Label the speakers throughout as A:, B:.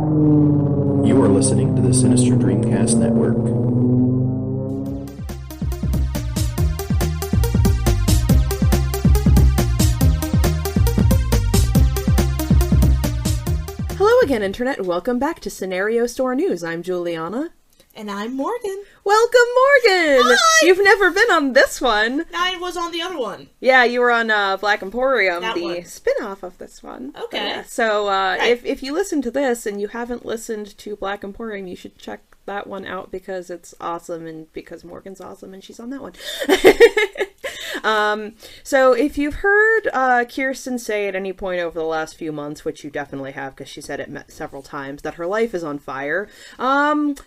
A: You are listening to the Sinister DreamCast Network.
B: Hello again, Internet, and welcome back to Scenario Store News. I'm Julianna.
C: And I'm Morgan.
B: Welcome, Morgan!
C: Hi!
B: You've never been on this one.
C: I was on the other one.
B: Yeah, you were on Black Emporium,
C: That
B: the
C: one.
B: spin-off of this one.
C: Okay.
B: Yeah. So,
C: Right.
B: if you listen to this and you haven't listened to Black Emporium, you should check that one out because it's awesome and because Morgan's awesome and she's on that one. So if you've heard Keerstan say at any point over the last few months, which you definitely have because she said it several times, that her life is on fire,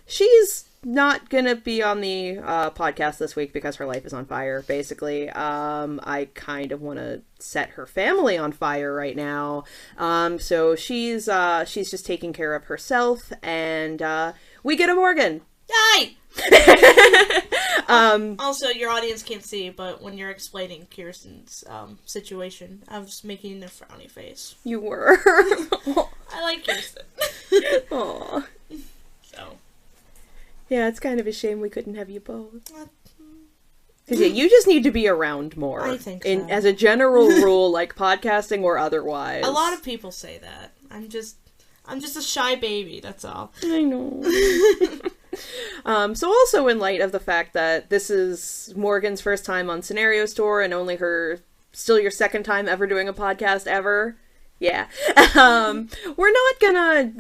B: she's not gonna be on the podcast this week because her life is on fire, basically. I kind of want to set her family on fire right now. So she's just taking care of herself, and we get a Morgan.
C: Yay! Also, your audience can't see, but when you're explaining Kirsten's situation, I was making a frowny face.
B: You were.
C: I like Kirsten.
B: Aww.
C: So.
B: Yeah, it's kind of a shame we couldn't have you both. Because, yeah, you just need to be around more.
C: I think so.
B: As a general rule, like podcasting or otherwise.
C: A lot of people say that. I'm just a shy baby, that's all.
B: I know. So also in light of the fact that this is Morgan's first time on Scenario Store and only still your second time ever doing a podcast ever. Yeah. We're not gonna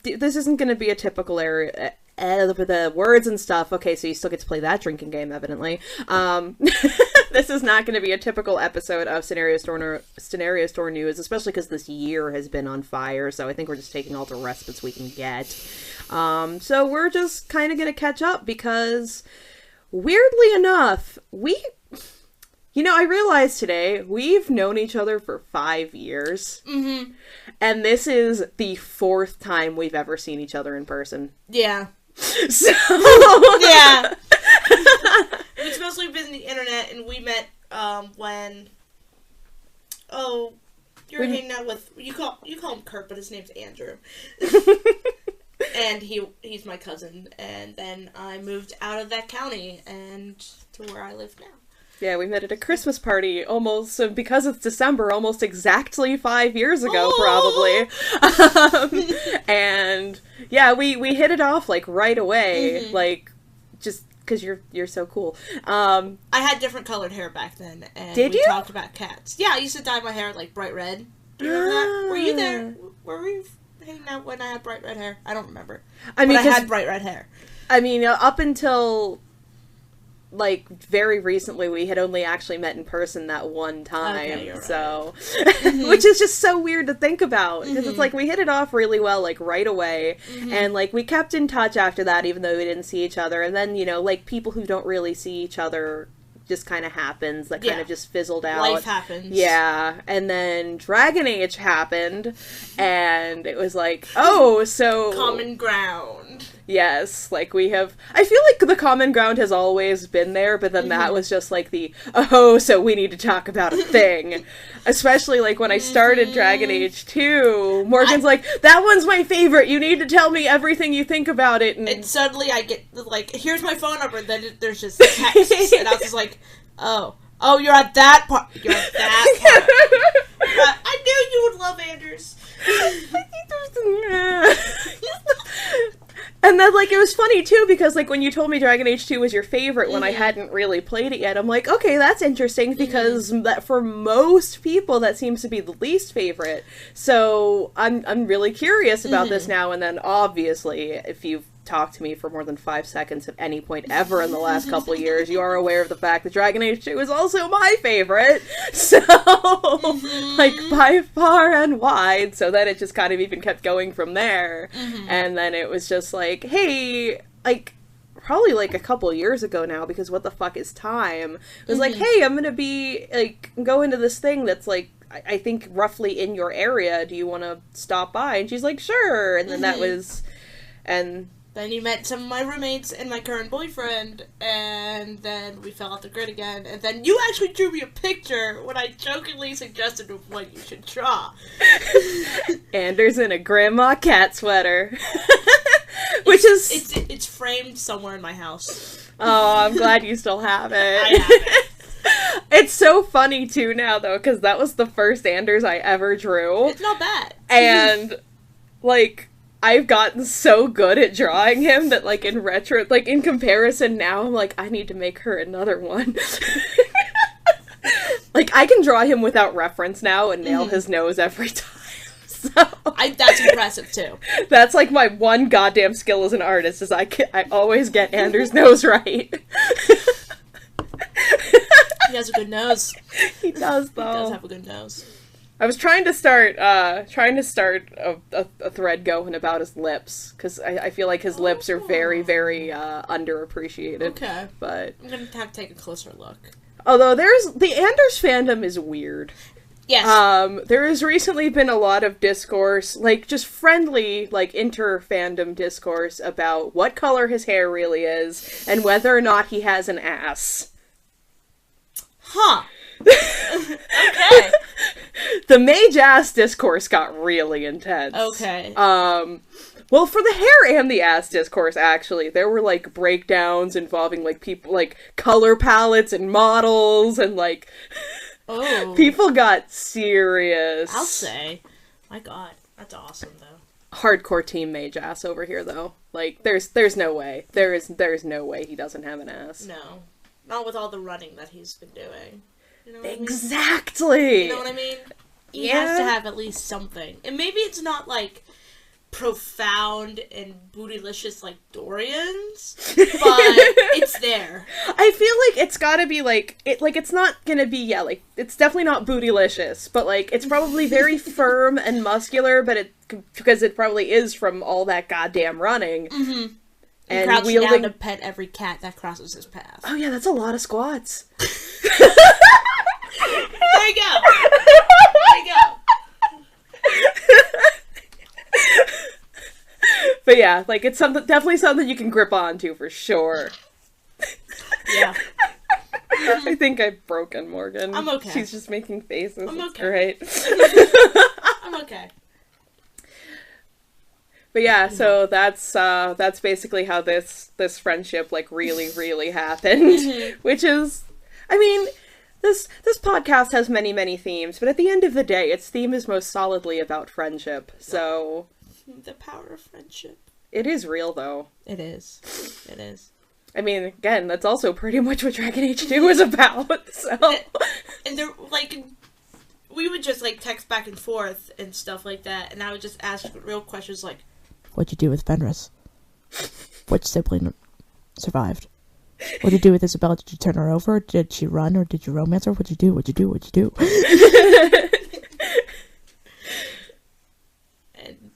B: this isn't gonna be a typical area. With the words and stuff. Okay, so you still get to play that drinking game, evidently. This is not going to be a typical episode of Scenario Store News, especially because this year has been on fire, so I think we're just taking all the respites we can get. So we're just kind of going to catch up because, weirdly enough, I realized today, we've known each other for 5 years.
C: Mm-hmm.
B: And this is the 4th time we've ever seen each other in person.
C: Yeah.
B: So
C: yeah. It's mostly been the internet, and we met when you're hanging out with you call him Kurt, but his name's Andrew. And he's my cousin, and then I moved out of that county and to where I live now.
B: Yeah, we met at a Christmas party almost, because it's December, almost exactly 5 years ago, probably. And yeah, we hit it off, like, right away, like, just because you're so cool.
C: I had different colored hair back then, and we talked about cats. Yeah, I used to dye my hair, like, bright red. Do you remember that? Were you there? Were we hanging out when I had bright red hair? I don't remember. I had bright red hair. I mean,
B: up until, like, very recently, we had only actually met in person that one time,
C: okay, you're right.
B: So, which is just so weird to think about, because it's like, we hit it off really well, like, right away, and, like, we kept in touch after that, even though we didn't see each other, and then, like, people who don't really see each other just kind of happens, that kind of just fizzled out.
C: Life happens.
B: Yeah, and then Dragon Age happened, and it was like, oh, so...
C: Common ground.
B: Yes, like, I feel like the common ground has always been there, but then that was just like so we need to talk about a thing. Especially, like, when I started Dragon Age 2, Morgan's like, that one's my favorite, you need to tell me everything you think about it,
C: and suddenly I get, like, here's my phone number, and then there's just texts, and I was just like, oh, you're at that part, I knew you would love Anders.
B: And then, like, it was funny, too, because, like, when you told me Dragon Age 2 was your favorite when I hadn't really played it yet, I'm like, okay, that's interesting, because that for most people, that seems to be the least favorite. So, I'm really curious about this now, and then, obviously, if you've talked to me for more than 5 seconds at any point ever in the last couple of years, you are aware of the fact that Dragon Age 2 is also my favorite. So, like, by far and wide, so then it just kind of even kept going from there. And then it was just like, hey, like, probably like a couple of years ago now, because what the fuck is time? It was like, hey, I'm gonna be, like, going to this thing that's, like, I think roughly in your area, do you want to stop by? And she's like, sure. And then that was, and
C: Then you met some of my roommates and my current boyfriend, and then we fell off the grid again, and then you actually drew me a picture when I jokingly suggested what you should draw.
B: Anders in a grandma cat sweater.
C: It's framed somewhere in my house.
B: Oh, I'm glad you still have it.
C: I have it.
B: It's so funny, too, now, though, because that was the first Anders I ever drew.
C: It's not bad.
B: And, like, I've gotten so good at drawing him that, like, in comparison now, I'm like, I need to make her another one. Like, I can draw him without reference now and nail his nose every time. So
C: that's impressive, too.
B: That's, like, my one goddamn skill as an artist, is I always get Anders' nose right.
C: He has a good nose.
B: He does, though.
C: He does have a good nose.
B: I was trying to start a thread going about his lips, because I feel like his lips are very, very underappreciated.
C: Okay.
B: But
C: I'm gonna have to take a closer look.
B: Although the Anders fandom is weird.
C: Yes.
B: There has recently been a lot of discourse, like, just friendly, like, inter-fandom discourse about what color his hair really is, and whether or not he has an ass.
C: Huh. Okay.
B: The mage ass discourse got really intense.
C: Okay.
B: Well, for the hair and the ass discourse, actually, there were, like, breakdowns involving, like, people, like, color palettes and models, and, like, people got serious.
C: I'll say. My god, that's awesome, though.
B: Hardcore team mage ass over here, though. Like, there's no way. There's no way he doesn't have an ass.
C: No. Not with all the running that he's been doing. You know what
B: Exactly!
C: I mean? You know what I mean? He has to have at least something. And maybe it's not, like, profound and bootylicious like Dorian's, but it's there.
B: I feel like it's gotta be, like, it's not gonna be, like, it's definitely not bootylicious, but, like, it's probably very firm and muscular, but because it probably is from all that goddamn running.
C: Mm-hmm.
B: And
C: crouching
B: wielding...
C: down to pet every cat that crosses his path.
B: Oh yeah, that's a lot of squats.
C: There you go. There you go.
B: But yeah, like, it's definitely something you can grip onto for sure.
C: Yeah.
B: I think I've broken Morgan.
C: I'm okay.
B: She's just making faces.
C: I'm okay.
B: Right.
C: I'm okay.
B: But yeah, so that's basically how this friendship, like, really, really happened. Which is, I mean, this podcast has many, many themes, but at the end of the day, its theme is most solidly about friendship, so...
C: The power of friendship.
B: It is real, though.
C: It is. It is.
B: I mean, again, that's also pretty much what Dragon Age 2 is about, so...
C: And they're, like... We would just, like, text back and forth and stuff like that, and I would just ask real questions like, what'd you do with Fenris? Which sibling survived? What'd you do with Isabella? Did you turn her over? Did she run, or did you romance her? What'd you do? What'd you do? What'd you do? And...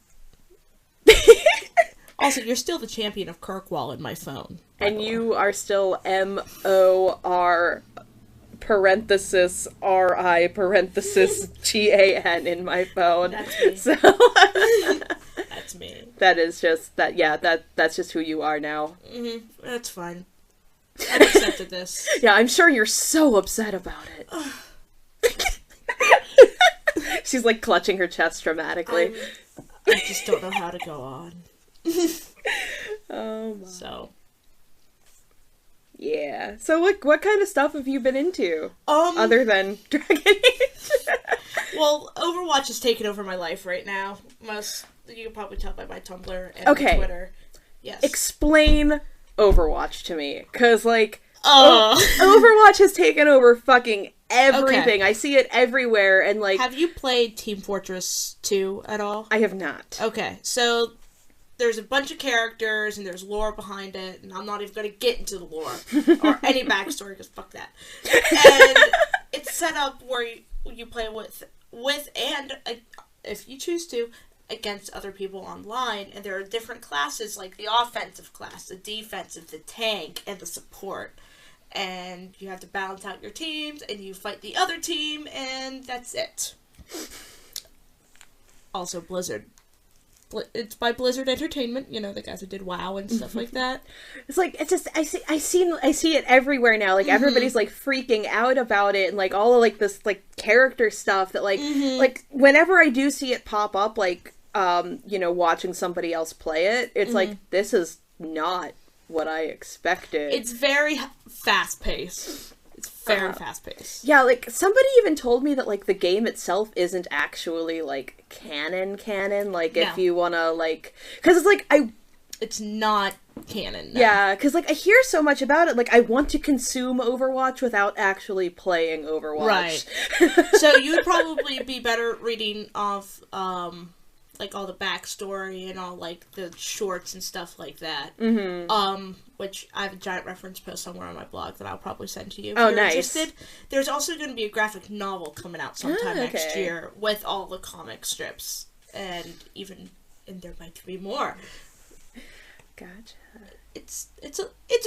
C: Also, you're still the champion of Kirkwall in my phone.
B: And you are still MOR... parenthesis RI parenthesis GAN in my phone.
C: That's me.
B: So
C: that's me.
B: That is just that. Yeah, that's just who you are now.
C: Mm-hmm. That's fine. I've accepted this.
B: Yeah, I'm sure you're so upset about it. She's like clutching her chest dramatically.
C: I just don't know how to go on.
B: Oh my.
C: So.
B: Yeah. So what kind of stuff have you been into? Other than Dragon Age?
C: Well, Overwatch has taken over my life right now. You can probably tell by my Tumblr and my Twitter. Yes.
B: Explain Overwatch to me. 'Cause, like, Overwatch has taken over fucking everything. Okay. I see it everywhere, and, like...
C: Have you played Team Fortress 2 at all?
B: I have not.
C: Okay, so... There's a bunch of characters, and there's lore behind it, and I'm not even going to get into the lore, or any backstory, because fuck that. And it's set up where you play with and, if you choose to, against other people online, and there are different classes, like the offensive class, the defensive, the tank, and the support. And you have to balance out your teams, and you fight the other team, and that's it. Also, Blizzard it's by Blizzard Entertainment, you know, the guys who did WoW and stuff like that.
B: It's like, it's just, I see it everywhere now, like, everybody's, like, freaking out about it, and, like, all of, like, this, like, character stuff that, like, like, whenever I do see it pop up, like, you know, watching somebody else play it, it's like, this is not what I expected.
C: It's very fast-paced. It's very fast-paced.
B: Yeah, like, somebody even told me that, like, the game itself isn't actually, like, canon, like, if you wanna, like, because it's like,
C: it's not canon. No.
B: Yeah, because, like, I hear so much about it, like, I want to consume Overwatch without actually playing Overwatch. Right.
C: So you would probably be better reading off, like, all the backstory and all, like, the shorts and stuff like that. Which I have a giant reference post somewhere on my blog that I'll probably send to you if you're interested. There's also going to be a graphic novel coming out sometime next year with all the comic strips. And there might be more.
B: Gotcha.
C: It's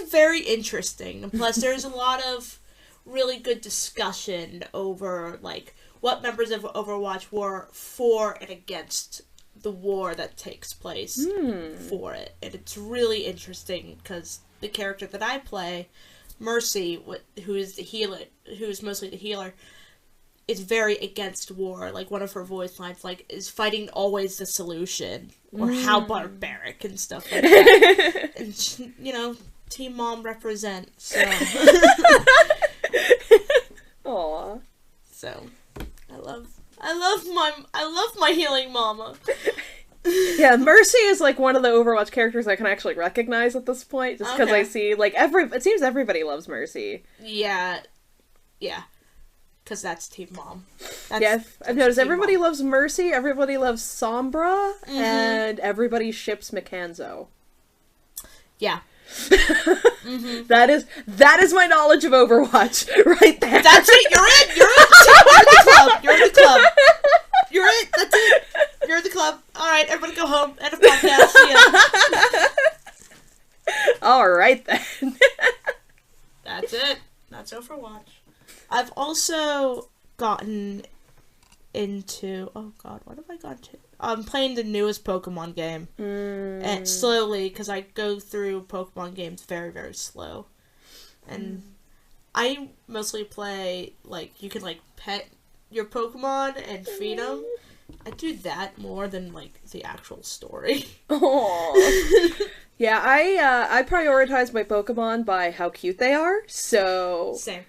C: very interesting. Plus, there's a lot of really good discussion over, like, what members of Overwatch were for and against the war that takes place for it. And it's really interesting because the character that I play, Mercy, who is mostly the healer, is very against war. Like, one of her voice lines, like, is fighting always the solution, or how barbaric and stuff like that. And she, you know, Team Mom represent. So,
B: Aww.
C: So, I love my healing mama.
B: Yeah, Mercy is, like, one of the Overwatch characters I can actually recognize at this point, just because I see, like, it seems everybody loves Mercy.
C: Yeah. Because that's Team Mom.
B: I've noticed everybody loves Mercy, everybody loves Sombra, and everybody ships Makanzo.
C: Yeah.
B: That is my knowledge of Overwatch, right there.
C: That's it, you're in the club. You're it, that's it. You're in the club. Alright, everybody go home. End of podcast. See ya.
B: Alright then.
C: That's it. That's Overwatch. I've also gotten into... Oh god, what have I gotten to? I'm playing the newest Pokemon game. And slowly, because I go through Pokemon games very, very slow. And I mostly play, like, you can, like, pet your Pokemon and feed them. I do that more than, like, the actual story.
B: Aww. Yeah, I prioritize my Pokemon by how cute they are, so...
C: Same.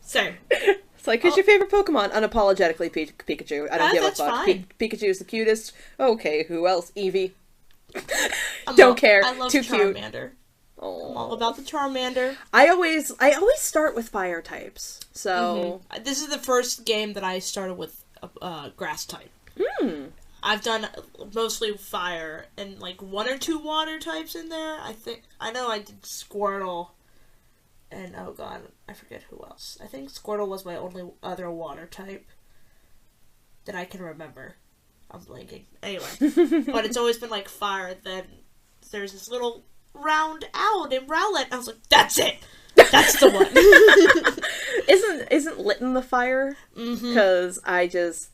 C: Same.
B: It's like, who's your favorite Pokemon? Unapologetically Pikachu. I don't give a fuck. Pikachu is the cutest. Okay, who else? Eevee. Don't care.
C: I love
B: Too
C: Charmander.
B: Cute.
C: I'm all about the Charmander.
B: I always start with fire types. So
C: this is the first game that I started with grass type. I've done mostly fire and like 1 or 2 water types in there. I know I did Squirtle. And, oh god, I forget who else. I think Squirtle was my only other water type that I can remember. I'm blanking. Anyway. But it's always been, like, fire. Then there's this little round owl named Rowlet. And I was like, that's it! That's the one!
B: Isn't Litten the fire? Because I just...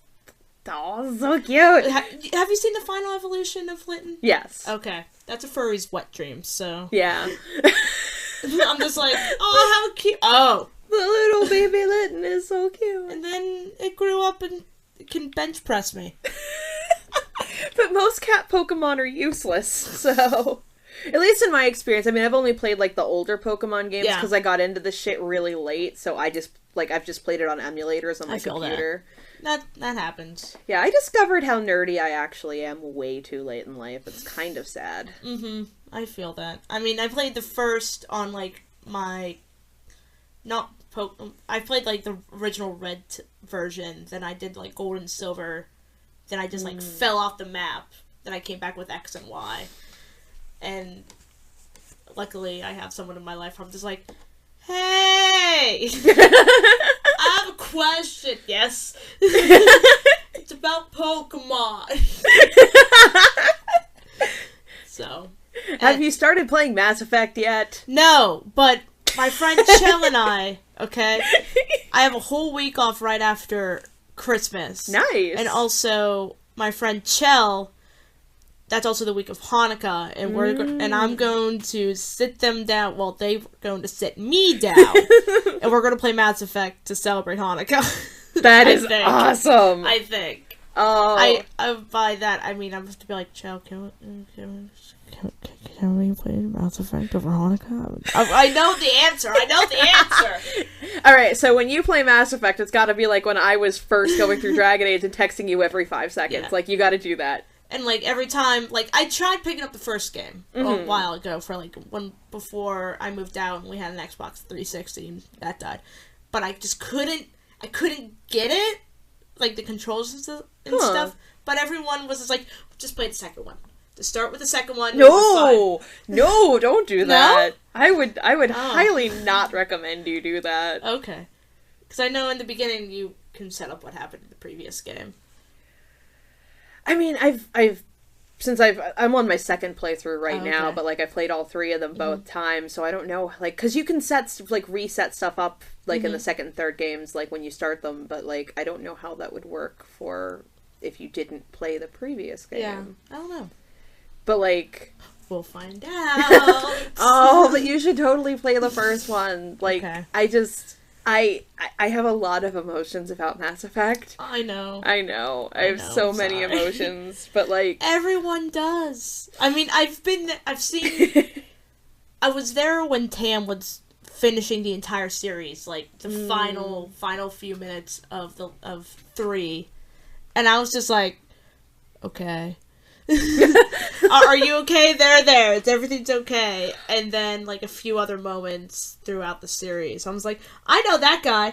B: Oh, so cute!
C: Have you seen the final evolution of Litten?
B: Yes.
C: Okay. That's a furry's wet dream, so...
B: Yeah.
C: I'm just like, oh, how cute. Oh.
B: The little baby Litten is so cute.
C: And then it grew up and can bench press me.
B: But most cat Pokemon are useless, so... At least in my experience. I mean, I've only played, like, the older Pokemon games because I got into this shit really late, so I've just played it on emulators on my computer.
C: That happens.
B: Yeah, I discovered how nerdy I actually am way too late in life. It's kind of sad.
C: I feel that. I mean, I played the first on, like, my... I played, like, the original red version, then I did, like, gold and silver, then I just, like, fell off the map, then I came back with X and Y. And luckily, I have someone in my life where I'm just like, hey! I have a question. Yes. It's about Pokemon. So.
B: Have you started playing Mass Effect yet?
C: No, but my friend Chell and I, okay? I have a whole week off right after Christmas.
B: Nice.
C: And also, my friend Chell, that's also the week of Hanukkah, and I'm going to sit them down. Well, they're going to sit me down, and we're going to play Mass Effect to celebrate Hanukkah.
B: That is awesome.
C: I think.
B: Oh,
C: by that I mean I'm supposed to be like, Chell, can we play Mass Effect over Hanukkah? I know the answer.
B: All right, so when you play Mass Effect, it's got to be like when I was first going through Dragon Age and texting you every 5 seconds. Yeah. Like, you got to do that.
C: And, like, every time, like, I tried picking up the first game a while ago for, like, before I moved out and we had an Xbox 360 and that died. But I just couldn't get it, like, the controls and stuff. But everyone was just like, just play the second one. To start with the second one.
B: No, don't do that. No? I would highly not recommend you do that.
C: Okay. Because I know in the beginning you can set up what happened in the previous game.
B: I mean, I'm on my second playthrough right now, but, like, I played all 3 of them both times, so I don't know, like, because you can reset stuff up, like, in the second and third games, like, when you start them, but, like, I don't know how that would work for if you didn't play the previous game.
C: Yeah, I don't know.
B: But, like...
C: We'll find out!
B: Oh, but you should totally play the first one. Like, okay. I have a lot of emotions about Mass Effect.
C: I know.
B: I have so many emotions, but, like...
C: Everyone does. I mean, I've seen... I was there when Tam was finishing the entire series, like, the final few minutes of 3, and I was just like, okay. Are you okay? There. Everything's okay. And then, like, a few other moments throughout the series. I was like, I know that guy.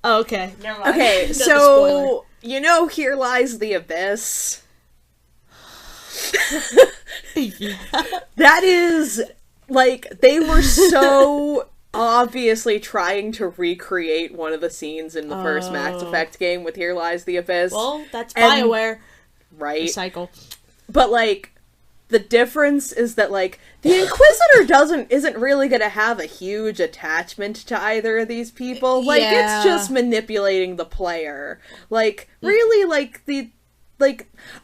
C: Oh, okay. Never mind.
B: Okay, so, you know, Here Lies the Abyss.
C: Yeah.
B: That is, like, they were so obviously trying to recreate one of the scenes in the first Mass Effect game with Here Lies the Abyss.
C: Well, that's BioWare.
B: Right.
C: Cycle.
B: But, like, the difference is that, like, the Inquisitor isn't really gonna have a huge attachment to either of these people. Like, it's just manipulating the player. Like, really, like,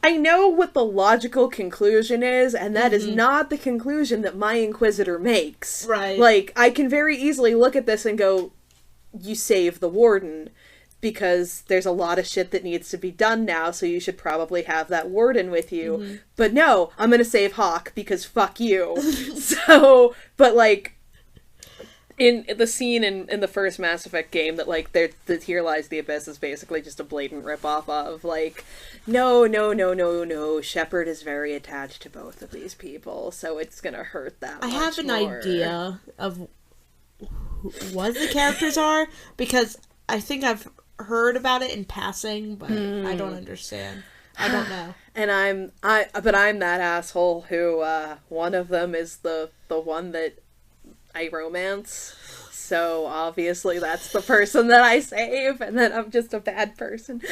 B: I know what the logical conclusion is, and that is not the conclusion that my Inquisitor makes.
C: Right.
B: Like, I can very easily look at this and go, you save the Warden. Because there's a lot of shit that needs to be done now, so you should probably have that Warden with you. But no, I'm gonna save Hawk, because fuck you. So, but, like, in the scene in the first Mass Effect game that, like, the Here Lies the Abyss is basically just a blatant ripoff of, like, no, Shepard is very attached to both of these people, so it's gonna hurt that much
C: I have an
B: more.
C: idea of what the characters are, because I think I've heard about it in passing, but I don't understand. I don't know.
B: And I'm that asshole who one of them is the one that I romance. So obviously that's the person that I save, and then I'm just a bad person.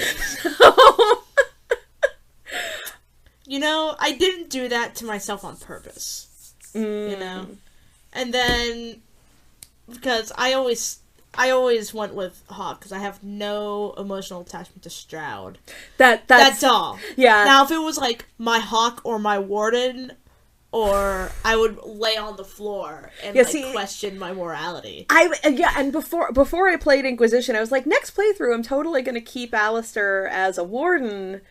C: You know, I didn't do that to myself on purpose. You know? And then because I always went with Hawk because I have no emotional attachment to Stroud. That's all.
B: Yeah.
C: Now, if it was like my Hawk or my Warden, or I would lay on the floor and question my morality.
B: And before I played Inquisition, I was like, next playthrough, I'm totally gonna keep Alistair as a Warden.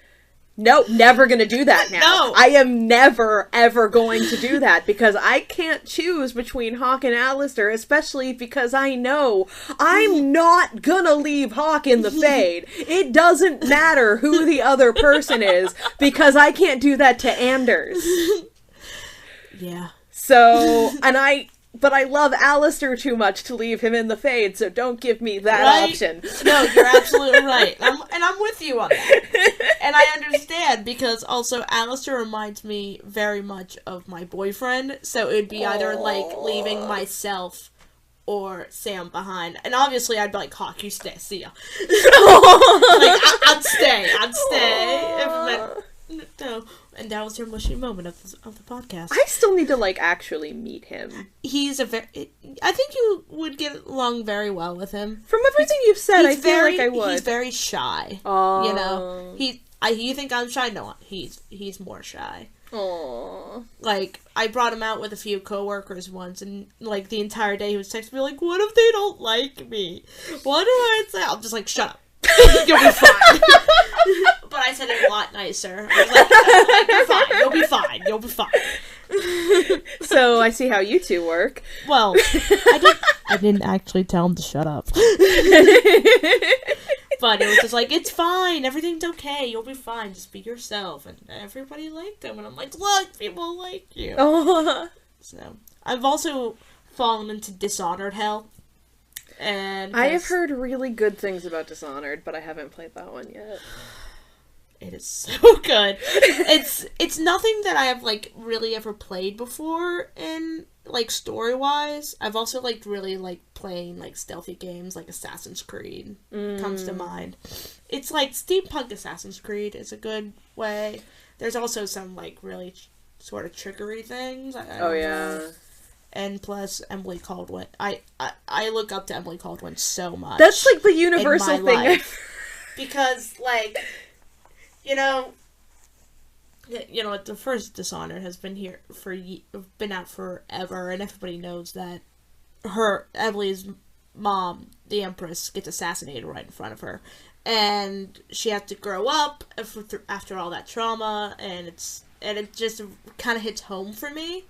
B: Nope, never gonna do that now.
C: No.
B: I am never, ever going to do that, because I can't choose between Hawk and Alistair, especially because I know I'm not gonna leave Hawk in the Fade. It doesn't matter who the other person is, because I can't do that to Anders.
C: Yeah.
B: So, but I love Alistair too much to leave him in the Fade, so don't give me that option.
C: No, you're absolutely right. I'm with you on that. And I understand, because also Alistair reminds me very much of my boyfriend, so it would be either, like, leaving myself or Sam behind. And obviously I'd be like, Hawk, you stay, see ya. I'd stay. No. And that was your mushy moment of the podcast.
B: I still need to, like, actually meet him.
C: He's I think you would get along very well with him.
B: From everything you've said, I feel like I would.
C: He's very shy.
B: Oh.
C: You know? You think I'm shy? No, he's more shy.
B: Aww.
C: Like, I brought him out with a few coworkers once, and, like, the entire day he was texting me, like, what if they don't like me? What do I say? I'm just like, shut up. You'll be fine. But I said it a lot nicer. I was like, you're fine. You'll be fine. You'll be fine.
B: So, I see how you two work.
C: Well, I didn't actually tell him to shut up. But it was just like, it's fine, everything's okay, you'll be fine, just be yourself. And everybody liked him, and I'm like, look, people like you.
B: Oh.
C: So, I've also fallen into Dishonored hell. And
B: I have heard really good things about Dishonored, but I haven't played that one yet.
C: It is so good. It's nothing that I have, like, really ever played before in, like, story-wise. I've also, like, really, like, playing, like, stealthy games, like Assassin's Creed comes to mind. It's, like, steampunk Assassin's Creed is a good way. There's also some, like, really sort of trickery things. I don't know. And plus, Emily Caldwin. I look up to Emily Caldwin so much.
B: That's, like, the universal thing.
C: Because, like... You know, the first Dishonored has been been out forever, and everybody knows that Emily's mom, the Empress, gets assassinated right in front of her, and she has to grow up after all that trauma, and it just kind of hits home for me,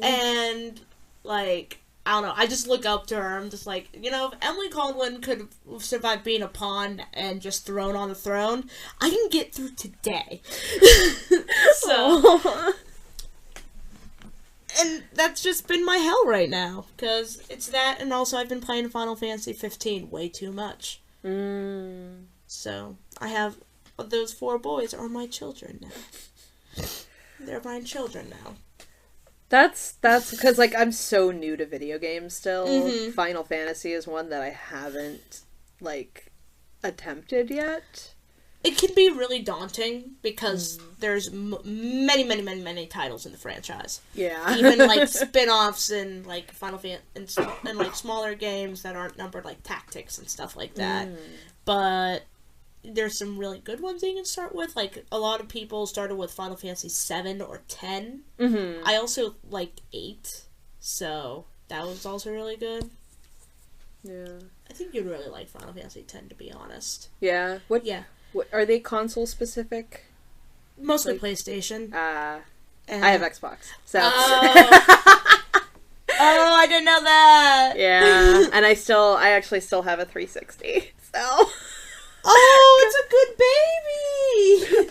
C: and like. I don't know, I just look up to her, I'm just like, if Emily Caldwin could have survived being a pawn and just thrown on the throne, I can get through today. So, and that's just been my hell right now, because it's that, and also I've been playing Final Fantasy 15 way too much. So, I have, those 4 boys are my children now. They're my children now.
B: That's because, like, I'm so new to video games still. Final Fantasy is one that I haven't, like, attempted yet.
C: It can be really daunting because there's many, many, many, many titles in the franchise.
B: Yeah.
C: Even, like, spin-offs and, like, Final Fantasy and, like, smaller games that aren't numbered, like, Tactics and stuff like that. But there's some really good ones that you can start with. Like, a lot of people started with Final Fantasy 7 or 10. I also like 8, so that was also really good.
B: Yeah.
C: I think you'd really like Final Fantasy 10, to be honest.
B: Yeah? What are they console specific?
C: Mostly like, PlayStation.
B: I have Xbox, so...
C: Oh, I didn't know that!
B: Yeah, and I actually still have a 360, so...
C: Oh, it's a good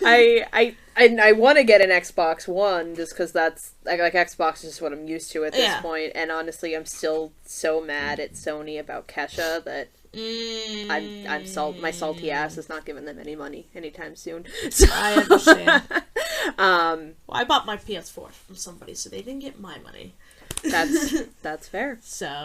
C: baby!
B: I want to get an Xbox One just because that's like Xbox is just what I'm used to at this point. And honestly, I'm still so mad at Sony about Kesha that my salty ass is not giving them any money anytime soon. So.
C: I understand. Well, I bought my PS4 from somebody, so they didn't get my money.
B: That's fair.
C: So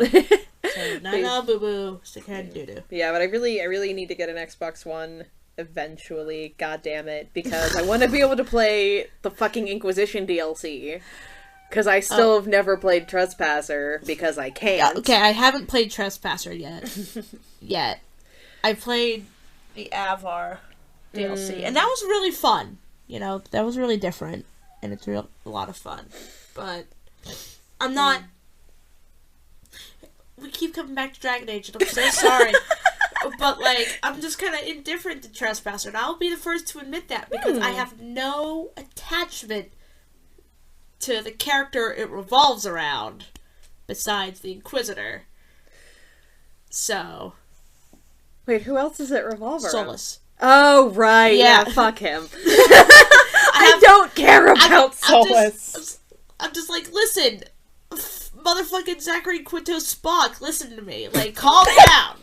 C: no, boo boo, stick your head in doo doo.
B: Yeah, but I really need to get an Xbox One eventually. God damn it, because I want to be able to play the fucking Inquisition DLC. Because I still have never played Trespasser because I can't.
C: Okay, I haven't played Trespasser yet. I played the Avar DLC, and that was really fun. That was really different, and it's a lot of fun. But I'm not... We keep coming back to Dragon Age, and I'm so sorry. But, like, I'm just kind of indifferent to Trespasser, and I'll be the first to admit that, because I have no attachment to the character it revolves around, besides the Inquisitor. So...
B: Wait, who else does it revolve around?
C: Solus.
B: Oh, right. Yeah, fuck him. I don't care about Solus.
C: I'm just like, listen, motherfucking Zachary Quinto Spock, listen to me. Like, calm down.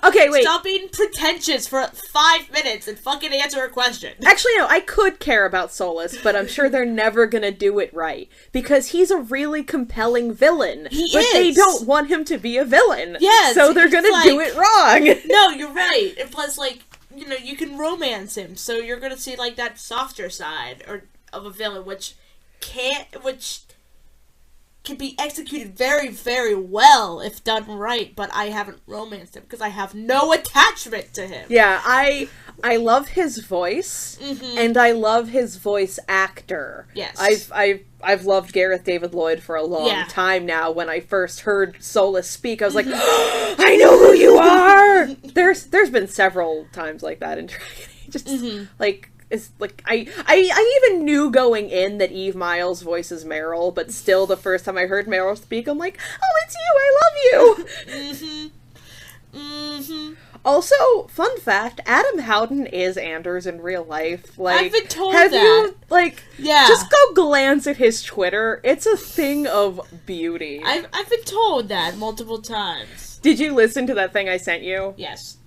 B: Okay, wait.
C: Stop being pretentious for 5 minutes and fucking answer a question.
B: Actually, no, I could care about Solus, but I'm sure they're never gonna do it right. Because he's a really compelling villain. But they don't want him to be a villain.
C: Yes.
B: So they're gonna do it wrong.
C: No, you're right. And plus, like, you can romance him, so you're gonna see, like, that softer side of a villain, which can be executed very, very well if done right, but I haven't romanced him because I have no attachment to him.
B: Yeah, I love his voice, and I love his voice actor.
C: Yes.
B: I've loved Gareth David Lloyd for a long time now. When I first heard Solus speak, I was like, oh, I know who you are! There's been several times like that in Dragon Age. Just, like... It's like I even knew going in that Eve Miles voices Meryl, but still the first time I heard Meryl speak, I'm like, oh, it's you, I love you! Also, fun fact, Adam Howden is Anders in real life. Like,
C: I've been told
B: have
C: that.
B: You, like, just go glance at his Twitter. It's a thing of beauty.
C: I've been told that multiple times.
B: Did you listen to that thing I sent you?
C: Yes.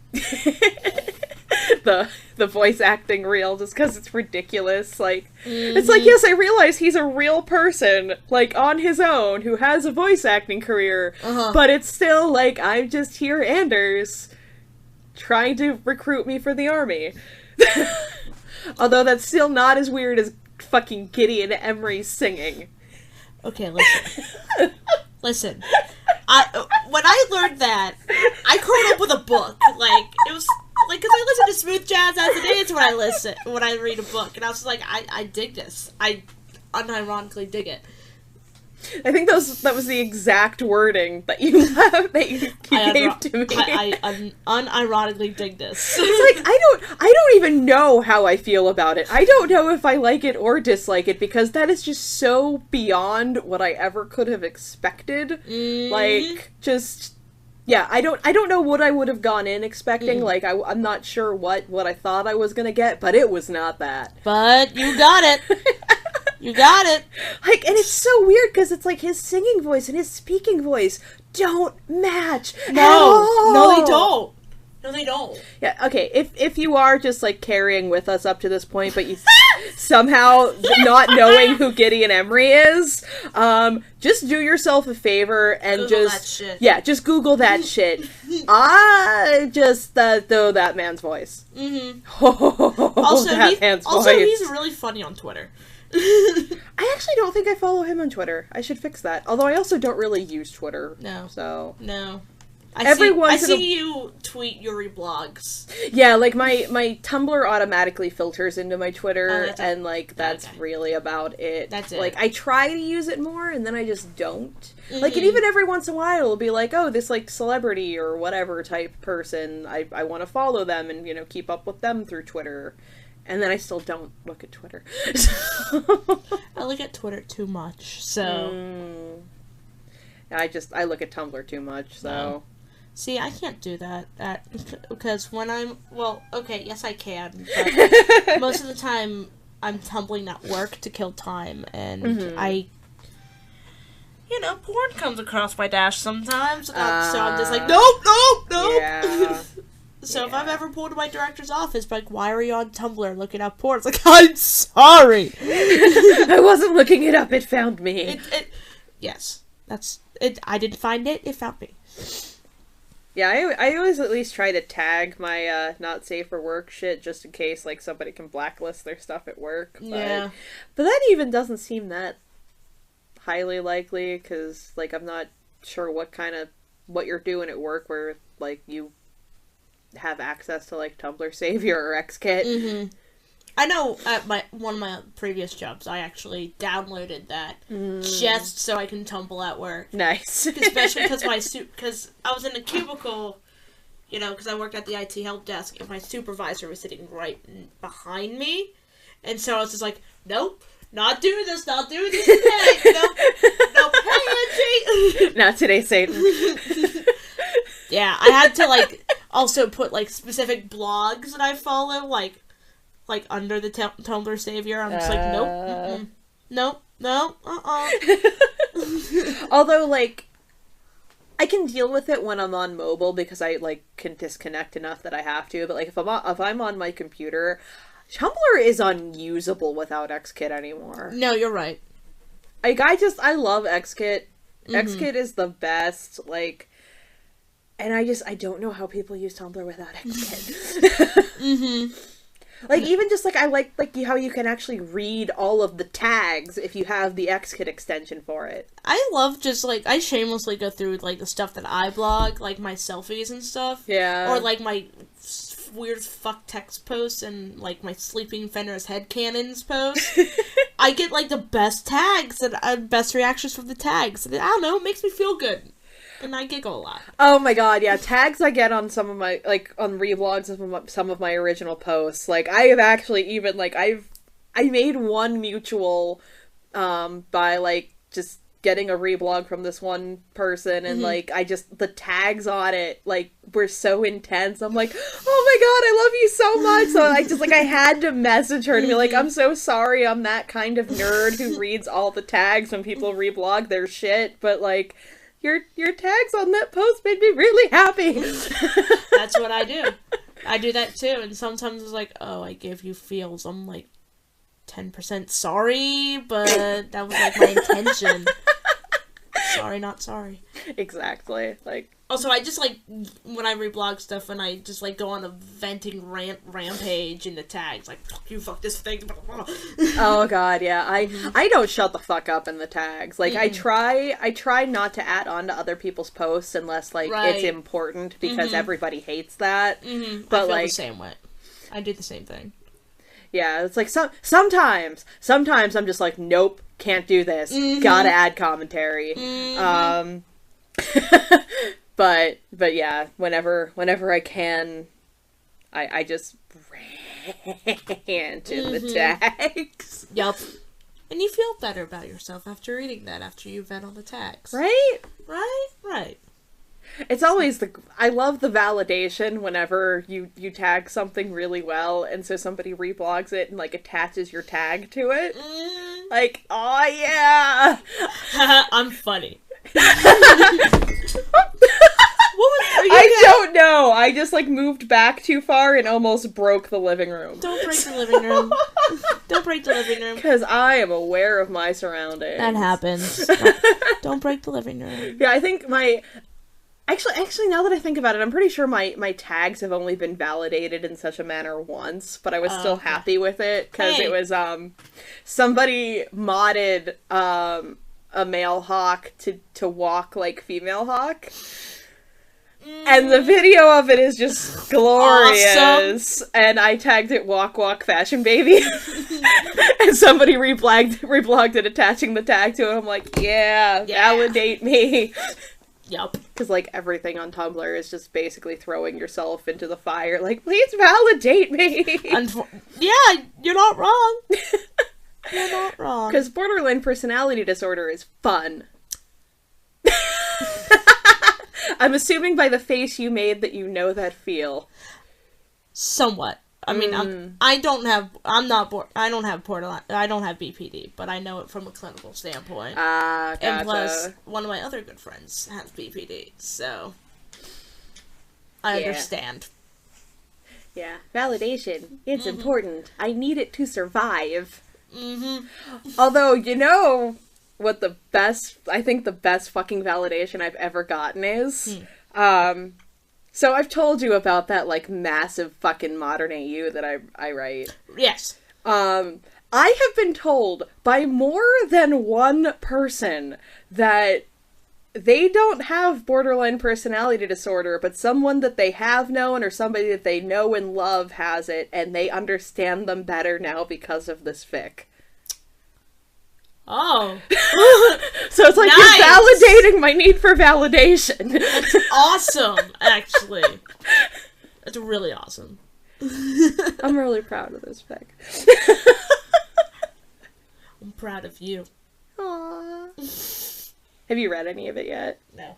B: the voice acting reel, just because it's ridiculous. Like, it's like, yes, I realize he's a real person, like, on his own, who has a voice acting career, but it's still, like, I'm just here, Anders, trying to recruit me for the army. Although that's still not as weird as fucking Gideon Emery singing.
C: Okay, listen. Listen. When I learned that, I curled up with a book. Like, it was... Like, because I listen to smooth jazz as it is when I read a book. And I was like, I dig this. I unironically dig it.
B: I think that was the exact wording that you gave to me.
C: I unironically dig this.
B: It's like, I don't even know how I feel about it. I don't know if I like it or dislike it, because that is just so beyond what I ever could have expected. Like, just... Yeah, I don't know what I would have gone in expecting. Like, I'm not sure what I thought I was gonna get, but it was not that.
C: But you got it. You got it.
B: Like, and it's so weird, because it's like his singing voice and his speaking voice don't match at all.
C: No, they don't. No, they don't.
B: Yeah, okay, if you are just, like, carrying with us up to this point, but you somehow not knowing who Gideon Emery is, just do yourself a favor and
C: Google
B: just...
C: that shit.
B: Yeah, just Google that shit. I just, know that man's voice.
C: Also,
B: man's
C: he's really funny on Twitter.
B: I actually don't think I follow him on Twitter. I should fix that. Although I also don't really use Twitter.
C: No.
B: So...
C: No.
B: I
C: see you tweet Yuri blogs.
B: Yeah, like, my Tumblr automatically filters into my Twitter, and, like, that's really about it.
C: That's it.
B: Like, I try to use it more, and then I just don't. Like, and even every once in a while, it'll be like, oh, this, like, celebrity or whatever type person, I want to follow them and, you know, keep up with them through Twitter. And then I still don't look at Twitter.
C: I look at Twitter too much, so...
B: I look at Tumblr too much, so...
C: No. See, I can't do that, because when I'm... Well, okay, yes I can, but most of the time I'm tumbling at work to kill time, and I... You know, porn comes across my dash sometimes, so I'm just like, nope!
B: Yeah.
C: So if I'm ever pulled to my director's office, like, why are you on Tumblr looking up porn? It's like, I'm sorry!
B: I wasn't looking it up, it found me.
C: Yes, that's... I didn't find it, it found me.
B: Yeah, I always at least try to tag my not safe for work shit just in case, like, somebody can blacklist their stuff at work. But that even doesn't seem that highly likely, because, like, I'm not sure what you're doing at work where, like, you have access to, like, Tumblr Savior or XKit.
C: I know at one of my previous jobs, I actually downloaded that just so I can tumble at work.
B: Nice.
C: Especially because I was in a cubicle, you know, because I worked at the IT help desk, and my supervisor was sitting right behind me, and so I was just like, nope, not doing this today, nope, hey, Angie!
B: Not today, Satan.
C: Yeah, I had to, like, also put, like, specific blogs that I follow, like under the Tumblr Savior. I'm just like, nope, no,
B: Although, like, I can deal with it when I'm on mobile because I, like, can disconnect enough that I have to, but, like, if I'm on my computer, Tumblr is unusable without XKit anymore.
C: No, you're right.
B: Like, I love XKit. XKit is the best, like, and I don't know how people use Tumblr without XKit. Like, even just, like, I like how you can actually read all of the tags if you have the XKit extension for it.
C: I love just, like, I shamelessly go through, like, the stuff that I blog, like, my selfies and stuff.
B: Yeah.
C: Or, like, my weird fuck text posts and, like, my Sleeping Fenris headcanons posts. I get, like, the best tags and best reactions from the tags. And I don't know, it makes me feel good. And I giggle a lot.
B: Oh my god, yeah. Tags I get on some of my, like, on reblogs of some of my original posts. Like, I have actually even, like, I made one mutual, by, like, just getting a reblog from this one person, and, like, the tags on it, like, were so intense. I'm like, oh my god, I love you so much! So I had to message her to be like, I'm so sorry I'm that kind of nerd who reads all the tags when people reblog their shit, but, like, your tags on that post made me really happy.
C: That's what I do. I do that too, and sometimes it's like, oh, I gave you feels. I'm like 10% sorry, but that was like my intention. Sorry, not sorry.
B: Exactly. Like,
C: also, I just like when I reblog stuff and I just like go on a venting rampage in the tags, like fuck you, fuck this thing.
B: Oh god, yeah. I don't shut the fuck up in the tags. Like, I try not to add on to other people's posts unless like it's important, because everybody hates that. But I feel
C: like the same way. I do the same thing.
B: Yeah, it's like sometimes I'm just like, nope, can't do this. Gotta add commentary. But yeah, whenever I can, I just rant in the tags.
C: Yup. And you feel better about yourself after reading that, after you vent on the tags.
B: Right?
C: Right.
B: It's always I love the validation whenever you tag something really well, and so somebody reblogs it and, like, attaches your tag to it. Like, oh yeah!
C: I'm funny.
B: I don't know. I just, like, moved back too far and almost broke the living room.
C: Don't break the living room. Don't break the living room.
B: Because I am aware of my surroundings.
C: That happens. Don't break the living room.
B: Yeah, I think my... Actually, now that I think about it, I'm pretty sure my tags have only been validated in such a manner once, but I was still happy with it, because it was, somebody modded, a male hawk to walk like female hawk. And the video of it is just glorious. Awesome. And I tagged it Walk Walk Fashion Baby. And somebody reblogged it attaching the tag to it. I'm like, yeah, validate me.
C: Yup.
B: Because, like, everything on Tumblr is just basically throwing yourself into the fire. Like, please validate me.
C: Yeah, you're not wrong. You're not wrong.
B: Because borderline personality disorder is fun. I'm assuming by the face you made that you know that feel.
C: Somewhat. I mean, I don't have BPD, but I know it from a clinical standpoint.
B: Gotcha.
C: And plus, one of my other good friends has BPD, so I understand.
B: Yeah, validation. It's important. I need it to survive. Although, you know what I think the best fucking validation I've ever gotten is? So I've told you about that, like, massive fucking modern AU that I write.
C: Yes.
B: I have been told by more than one person that they don't have borderline personality disorder, but someone that they have known or somebody that they know and love has it, and they understand them better now because of this fic.
C: Oh.
B: So it's like, nice. You're validating my need for validation.
C: That's awesome, actually. That's really awesome.
B: I'm really proud of this fic.
C: I'm proud of you.
B: Aww. Have you read any of it yet?
C: No.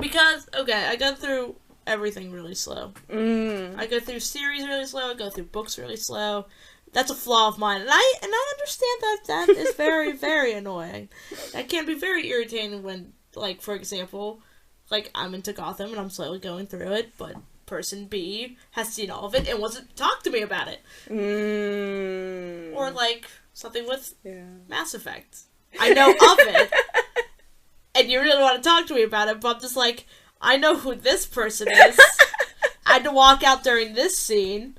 C: Because, okay, I go through everything really slow. I go through series really slow, I go through books really slow. That's a flaw of mine, and I understand that is very, very annoying. That can be very irritating when, like, for example, like, I'm into Gotham and I'm slowly going through it, but person B has seen all of it and wants to talk to me about it. Or, like, something with Mass Effect. I know of it, and you really want to talk to me about it, but I'm just like, I know who this person is. I had to walk out during this scene.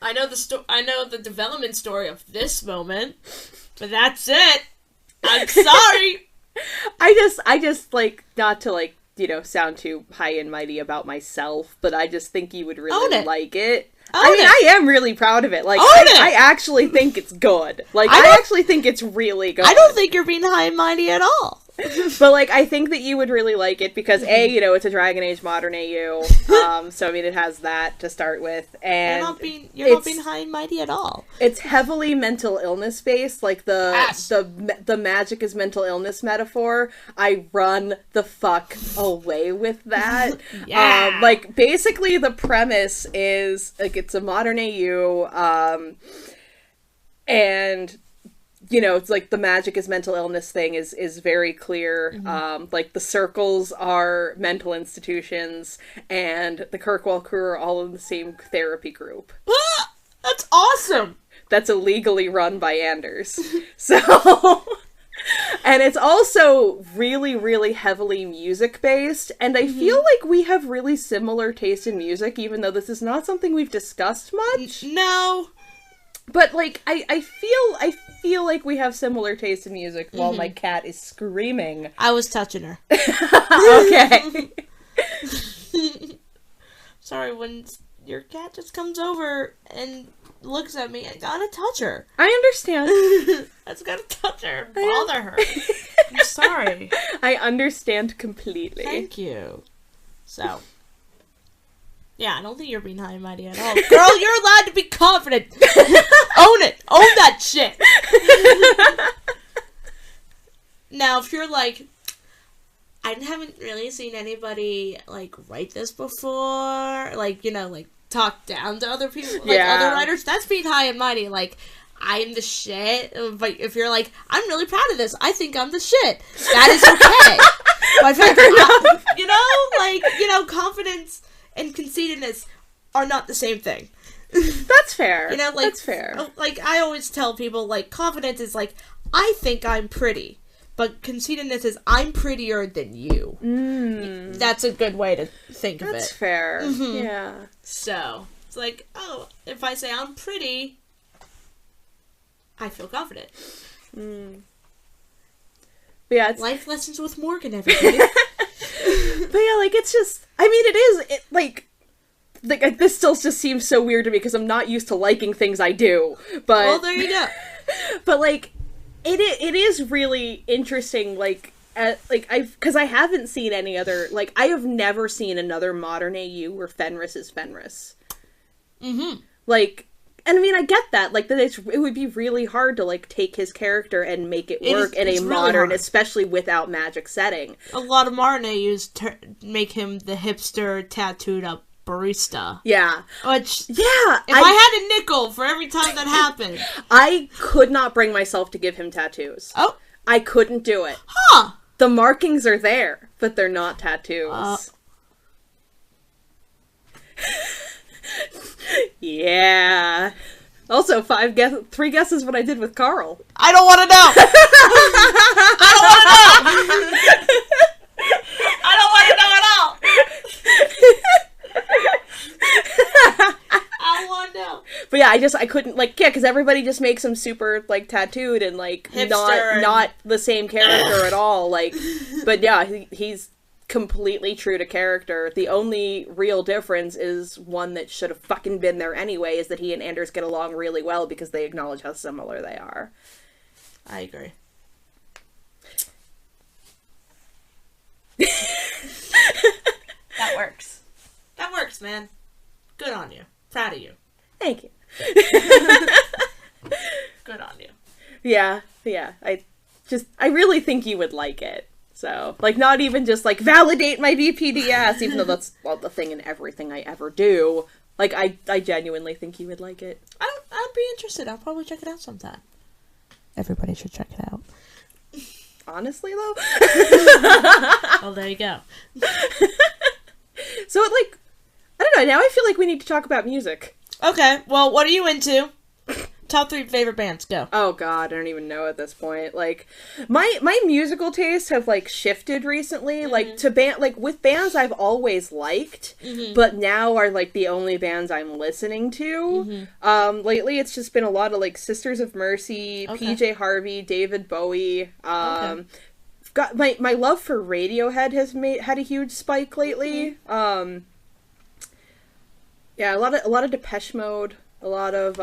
C: I know the development story of this moment, but that's it. I'm sorry.
B: I just like, not to like, sound too high and mighty about myself, but I just think you would really like it. I am really proud of it. Like, I actually think it's good. Like, I actually think it's really good.
C: I don't think you're being high and mighty at all.
B: But, like, I think that you would really like it because, A, it's a Dragon Age Modern AU. So, I mean, it has that to start with. And
C: you're not being high and mighty at all.
B: It's heavily mental illness based. Like, the magic is mental illness metaphor. I run the fuck away with that.
C: Yeah.
B: Like, basically, the premise is, like, it's a modern AU, and... it's like the magic is mental illness thing is very clear. Mm-hmm. Like, the circles are mental institutions, and the Kirkwall crew are all in the same therapy group.
C: That's awesome!
B: That's illegally run by Anders. So... And it's also really, really heavily music-based, and I feel like we have really similar taste in music, even though this is not something we've discussed much.
C: No!
B: But, like, I feel like we have similar taste in music while my cat is screaming.
C: I was touching her.
B: Okay.
C: Sorry, when your cat just comes over and looks at me, I gotta touch her.
B: I understand.
C: I just gotta touch her and bother her. I'm sorry.
B: I understand completely.
C: Thank you. So... yeah, I don't think you're being high and mighty at all. Girl, you're allowed to be confident. Own it. Own that shit. Now, if you're like, I haven't really seen anybody, like, write this before, like, like, talk down to other people, like, other writers, that's being high and mighty. Like, I'm the shit. But if you're like, I'm really proud of this, I think I'm the shit, that is okay. But confidence and conceitedness are not the same thing.
B: That's fair.
C: That's fair. Like, I always tell people, like, confidence is like, I think I'm pretty. But conceitedness is, I'm prettier than you. Mm. That's a good way to think of it.
B: That's fair. Mm-hmm. Yeah.
C: So, it's like, if I say I'm pretty, I feel confident.
B: Mm. But yeah, it's...
C: life lessons with Morgan, everybody.
B: But yeah, like, it's just... I mean, like, this still just seems so weird to me because I'm not used to liking things I do, but...
C: well, there you go.
B: But, like, it is really interesting, like, because I haven't seen any other... Like, I have never seen another modern AU where Fenris is Fenris. Mm-hmm. Like... And I mean, I get that. Like, that it would be really hard to, like, take his character and make it work in a modern, really especially without magic setting.
C: A lot of modern AUs make him the hipster, tattooed up barista.
B: Yeah.
C: Which,
B: if
C: I had a nickel for every time that happened.
B: I could not bring myself to give him tattoos.
C: Oh.
B: I couldn't do it.
C: Huh.
B: The markings are there, but they're not tattoos. Yeah. Also, 3 guesses what I did with Carl.
C: I don't want to know. I don't want to know. I don't want to know at all. I don't want to know.
B: But yeah, I couldn't, like, because everybody just makes him super, like, tattooed and, like, not the same character at all. Like, but yeah, he's completely true to character. The only real difference is one that should have fucking been there anyway, is that he and Anders get along really well because they acknowledge how similar they are.
C: I agree. That works. That works, man. Good on you. Proud of you.
B: Thank you.
C: Good on you.
B: Yeah. I really think you would like it. So, like, not even just, like, validate my BPDS, even though that's the thing in everything I ever do. Like, I genuinely think you would like it.
C: I'd be interested. I'll probably check it out sometime. Everybody should check it out.
B: Honestly, though?
C: Well, there you go.
B: So, I don't know, now I feel like we need to talk about music.
C: Okay, well, what are you into? top 3 favorite bands, go.
B: Oh god, I don't even know at this point. Like, my musical tastes have, like, shifted recently, like, to with bands I've always liked, but now are, like, the only bands I'm listening to. Lately it's just been a lot of, like, Sisters of Mercy, PJ Harvey, David Bowie, got my love for Radiohead has had a huge spike lately. Yeah, a lot of Depeche Mode, a lot of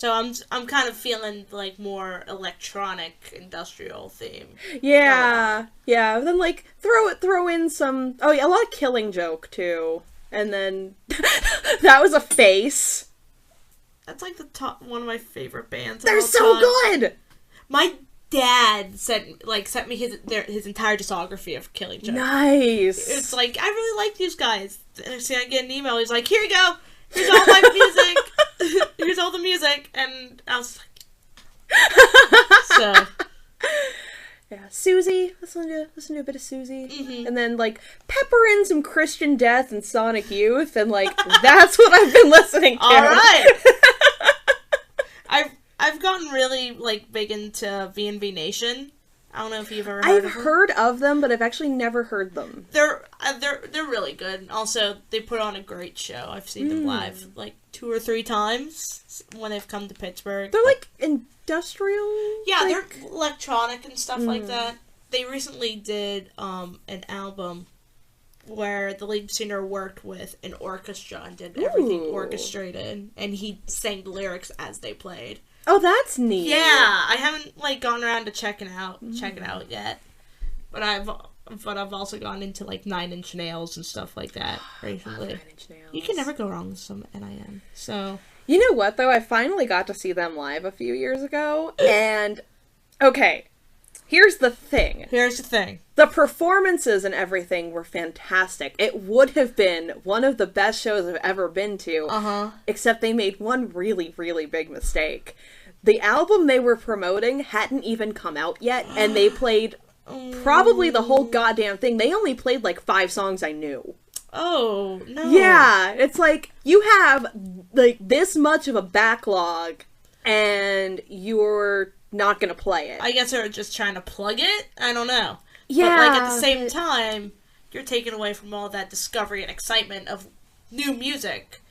C: So I'm kind of feeling like more electronic industrial theme.
B: Yeah. Yeah, then like throw in some a lot of Killing Joke too. And then that was a face.
C: That's like the top one of my favorite bands.
B: They're so good.
C: My dad sent me his entire discography of Killing Joke.
B: Nice.
C: It's like, I really like these guys. And I get an email. He's like, here you go. Here's all my music. Here's all the music. And I was like, so.
B: Yeah, Susie. Listen to a bit of Susie. And then, like, pepper in some Christian Death and Sonic Youth. And, like, that's what I've been listening to.
C: All right. I've gotten really, like, big into V&V Nation. I don't know if you've ever heard of them.
B: I've heard of them, but I've actually never heard them.
C: They're really good. Also, they put on a great show. I've seen them live, like, 2 or 3 times when they've come to Pittsburgh.
B: They're, like, industrial?
C: Yeah,
B: like...
C: they're electronic and stuff like that. They recently did an album where the lead singer worked with an orchestra and did everything orchestrated, and he sang the lyrics as they played.
B: Oh, that's neat.
C: Yeah, I haven't, like, gone around to checking it out yet. But I've also gone into, like, 9 Inch Nails and stuff like that recently.
B: 9 Inch Nails.
C: You can never go wrong with some NIN. So,
B: you know what, though? I finally got to see them live a few years ago, and okay, here's the thing. The performances and everything were fantastic. It would have been one of the best shows I've ever been to, except they made one really, really big mistake. The album they were promoting hadn't even come out yet, and they played probably the whole goddamn thing. They only played like 5 songs I knew.
C: Oh, no.
B: Yeah, it's like, you have like this much of a backlog, and you're not gonna play it.
C: I guess they're just trying to plug it? I don't know.
B: Yeah.
C: But, like, at the same time, you're taken away from all that discovery and excitement of new music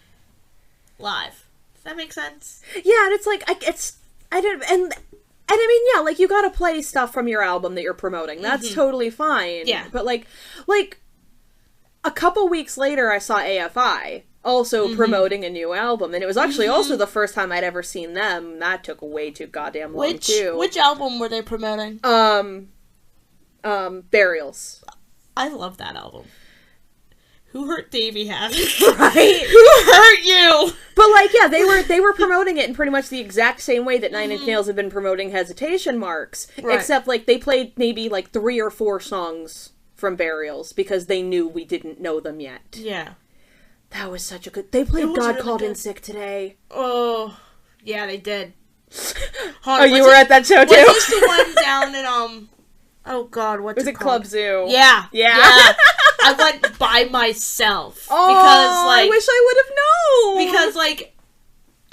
C: live. Does that make sense?
B: Yeah, and it's like, I mean, yeah, like, you gotta play stuff from your album that you're promoting. That's totally fine.
C: Yeah.
B: But, like, a couple weeks later, I saw AFI also promoting a new album, and it was actually also the first time I'd ever seen them. That took way too goddamn long, too.
C: Which album were they promoting?
B: Burials.
C: I love that album. Who hurt Davey Hammond?
B: Right?
C: Who hurt you?
B: But, like, yeah, they were promoting it in pretty much the exact same way that 9 Inch Nails have been promoting Hesitation Marks. Right. Except, like, they played maybe, like, 3 or 4 songs from Burials because they knew we didn't know them yet.
C: Yeah.
B: That was such a good... They played God really Called In Sick today.
C: Oh, yeah, they did.
B: You were at that show, too?
C: Was this the one down in, oh, God, what's it called?
B: Was it Club Zoo?
C: Yeah. I went by myself.
B: Oh,
C: because, like,
B: I wish I would have known.
C: Because, like,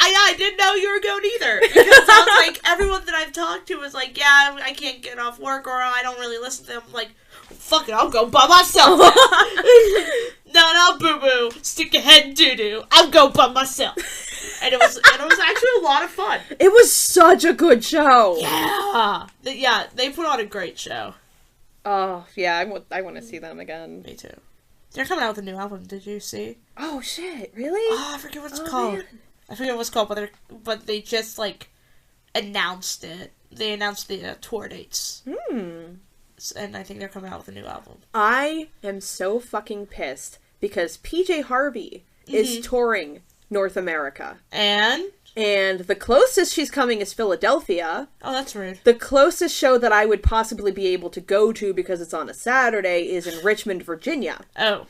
C: I didn't know you were going either. Because I was like, everyone that I've talked to was like, yeah, I can't get off work, or I don't really listen to them. I'm like, fuck it, I'll go by myself. No, boo-boo. Stick your head in doo-doo. I'll go by myself. And it was actually a lot of fun.
B: It was such a good show.
C: Yeah. They put on a great show.
B: Oh, yeah, I want to see them again.
C: Me too. They're coming out with a new album, did you see?
B: Oh, shit, really?
C: Oh, I forget what it's called. Man. I forget what it's called, but they just, like, announced it. They announced the tour dates. And I think they're coming out with a new album. I
B: am so fucking pissed because PJ Harvey is touring North America. And the closest she's coming is Philadelphia.
C: Oh, that's rude.
B: The closest show that I would possibly be able to go to because it's on a Saturday is in Richmond, Virginia.
C: Oh.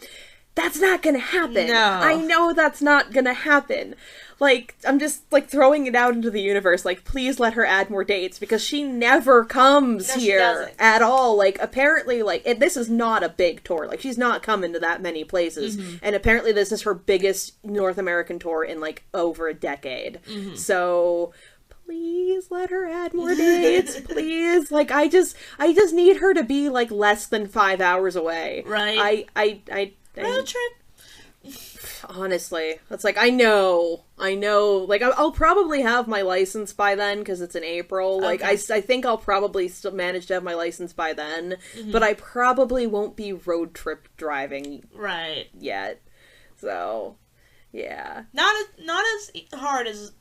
B: That's not gonna happen.
C: No.
B: I know that's not gonna happen. Like, I'm just, like, throwing it out into the universe. Like, please let her add more dates, because she never comes here at all. Like, apparently, like, this is not a big tour. Like, she's not coming to that many places. Mm-hmm. And apparently this is her biggest North American tour in, like, over a decade. Mm-hmm. So, please let her add more dates. Please. Like, I just need her to be, like, less than 5 hours away.
C: Right.
B: Road trip. Honestly, it's like, I know, like, I'll probably have my license by then, because it's in April, like, I think I'll probably still manage to have my license by then, but I probably won't be road trip driving yet, so, yeah.
C: Not as hard as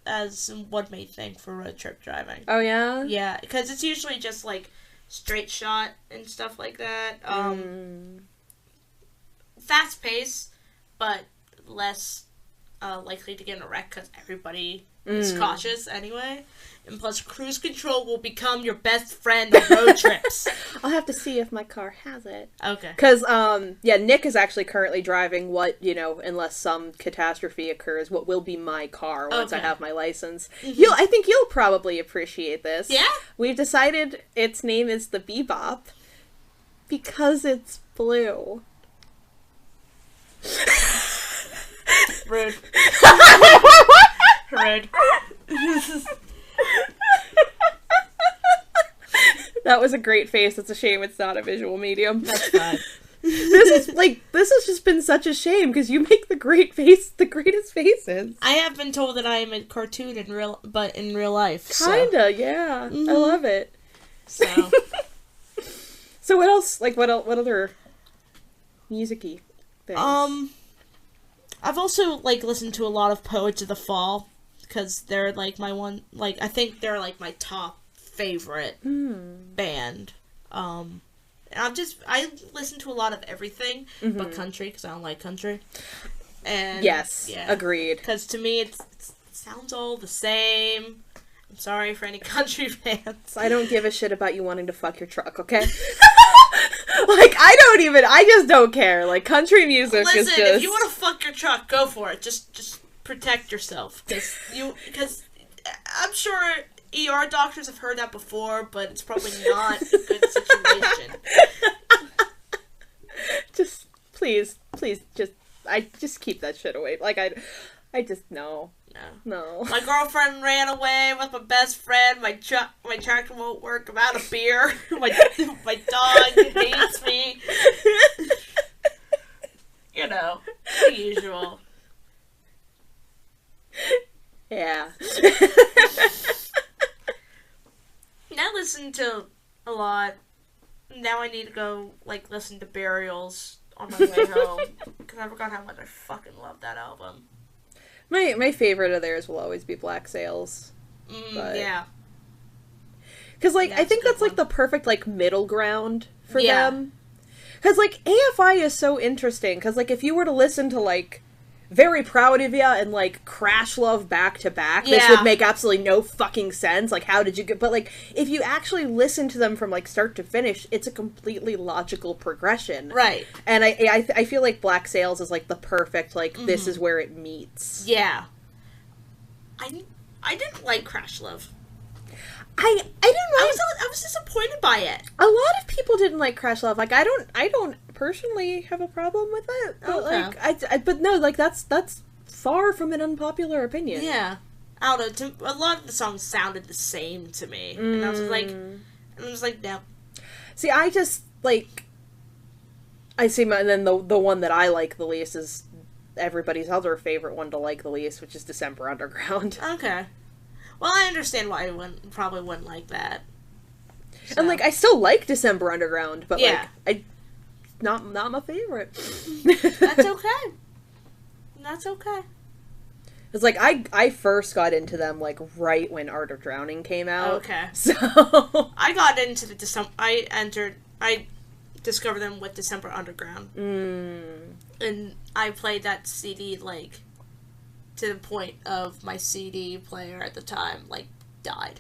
C: one may think for road trip driving.
B: Oh, yeah?
C: Yeah, because it's usually just, like, straight shot and stuff like that, fast pace, but less likely to get in a wreck because everybody is cautious anyway. And plus, cruise control will become your best friend on road trips.
B: I'll have to see if my car has it.
C: Okay.
B: Because, Nick is actually currently driving what, unless some catastrophe occurs, what will be my car once I have my license. Mm-hmm. I think you'll probably appreciate this.
C: Yeah?
B: We've decided its name is the Bebop because it's blue.
C: Rude. Rude.
B: That was a great face. It's a shame it's not a visual medium.
C: That's fine.
B: This has just been such a shame because you make the greatest faces.
C: I have been told that I am a cartoon in real life.
B: Kinda, yeah. Mm-hmm. I love it.
C: So.
B: So what else? Like, what other music-y things?
C: I've also, like, listened to a lot of Poets of the Fall, because they're, like, I think they're, like, my top favorite band. And I listen to a lot of everything but country, because I don't like country. And
B: yes, agreed.
C: Because to me, it sounds all the same. I'm sorry for any country fans.
B: I don't give a shit about you wanting to fuck your truck, okay? Like, I just don't care. Like, country music is just...
C: Listen, if you want to fuck your truck, go for it. Just protect yourself. Because I'm sure ER doctors have heard that before, but it's probably not a good situation.
B: Just, please, just keep that shit away. Like, I just, no. No.
C: My girlfriend ran away with my best friend. My tractor won't work. I'm out of beer. My dog hates me. The usual.
B: Yeah.
C: Now listen to a lot. Now I need to go, like, listen to Burials on my way home. Because I forgot how much I fucking love that album.
B: My favorite of theirs will always be Black Sails.
C: Yeah.
B: Because, like, I think that's, like, the perfect, like, middle ground for them. Because, like, AFI is so interesting. Because, like, if you were to listen to, like, Very Proud of Ya and, like, Crash Love back to back, this would make absolutely no fucking sense. Like, how did you get... But, like, if you actually listen to them from, like, start to finish, it's a completely logical progression.
C: Right.
B: And I feel like Black Sails is, like, the perfect, like, this is where it meets.
C: Yeah. I didn't like Crash Love.
B: I didn't like...
C: I was disappointed by it.
B: A lot of people didn't like Crash Love. Like, I don't personally have a problem with it. But, like, but no, like, that's far from an unpopular opinion.
C: Yeah. I don't know. A lot of the songs sounded the same to me. And I was like, no.
B: See, I just, like... I see, and then the one that I like the least is everybody's other favorite one to like the least, which is December Underground.
C: Okay. Well, I understand why I probably wouldn't like that. So.
B: And, like, I still like December Underground, but, like, not my favorite.
C: That's okay. That's okay.
B: It's like, I first got into them, like, right when Art of Drowning came out.
C: Okay.
B: So...
C: I got into I discovered them with December Underground. And I played that CD, like... to the point of my CD player at the time, like, died.